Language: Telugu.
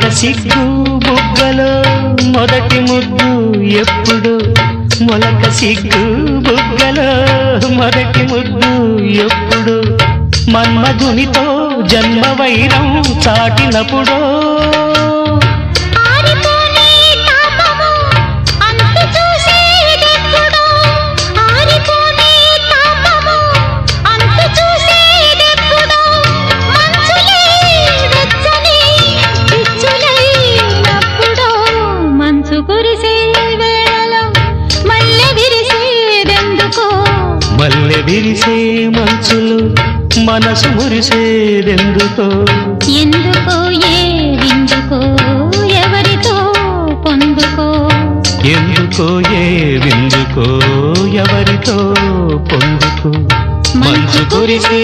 మొలక సిగ్గు బుగ్గలో మొదటి ముద్దు ఎప్పుడు మొలక సిగ్గు బుగ్గలో మొదటి ముద్దు ఎప్పుడు మన్మధునితో జన్మ వైరం చాటినప్పుడు మల్లె విరిసే మంచులు మనసు మురిసేదెందుకో ఎందుకో ఏ విందుకో ఎవరితో పొందుకో ఎందుకో ఏ విందుకో ఎవరితో పొందుకో మంచు కురిసే